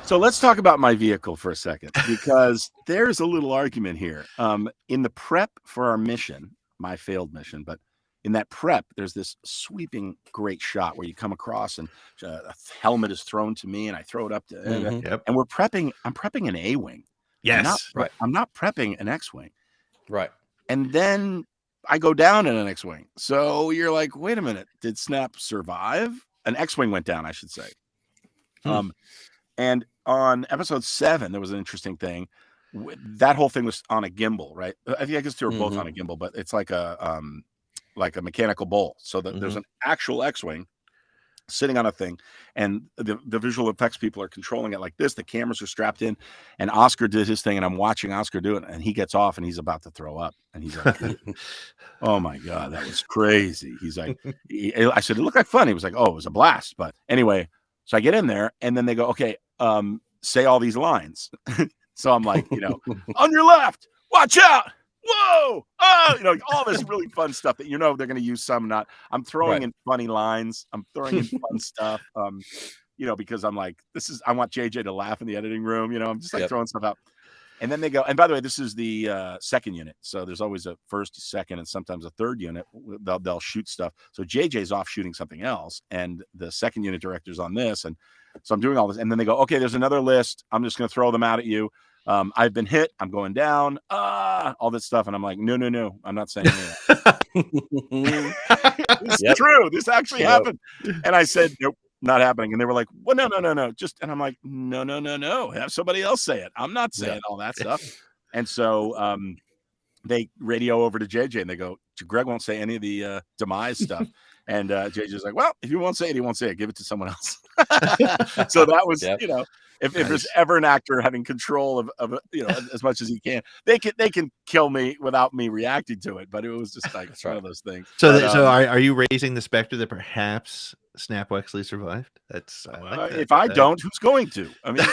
So let's talk about my vehicle for a second, because there's a little argument here. In the prep for our mission, my failed mission, but in that prep, there's this sweeping great shot where you come across and a helmet is thrown to me and I throw it up to, Yep. and I'm prepping an A-wing. Yes. I'm not prepping an X-wing. Right. And then I go down in an X-wing. So you're like, wait a minute, did Snap survive? An X-wing went down, I should say. And on episode 7, there was an interesting thing. That whole thing was on a gimbal, right? I guess they were both on a gimbal, but it's like a mechanical bowl. So that there's an actual X-wing sitting on a thing, and the visual effects people are controlling it like this. The cameras are strapped in, and Oscar did his thing, and I'm watching Oscar do it, and he gets off, and he's about to throw up, and he's like, "Oh my god, that was crazy." He's like, I said, "It looked like fun." He was like, "Oh, it was a blast." But anyway, so I get in there, and then they go, "Okay, say all these lines." So I'm like, on your left, watch out. Whoa! Oh, all this really fun stuff that they're going to use some not. I'm throwing in funny lines. I'm throwing in fun stuff. Because I'm like, I want JJ to laugh in the editing room. I'm just like throwing stuff out. And then they go, and by the way, this is the second unit. So there's always a first, second, and sometimes a third unit. They'll shoot stuff. So JJ's off shooting something else, and the second unit director's on this. And so I'm doing all this. And then they go, okay, there's another list. I'm just going to throw them out at you. I've been hit. I'm going down. All this stuff. And I'm like, no, I'm not saying that. This is true. This actually happened. And I said, nope, not happening. And they were like, well, no. And I'm like, no. Have somebody else say it. I'm not saying all that stuff. And so they radio over to JJ and they go, Greg won't say any of the demise stuff. And JJ's like, well, if you won't say it, he won't say it. Give it to someone else. So that was, if there's ever an actor having control of as much as he can, they can kill me without me reacting to it. But it was just like one of those things. So are you raising the specter that perhaps Snap Wexley survived? That's if I don't, who's going to? I mean.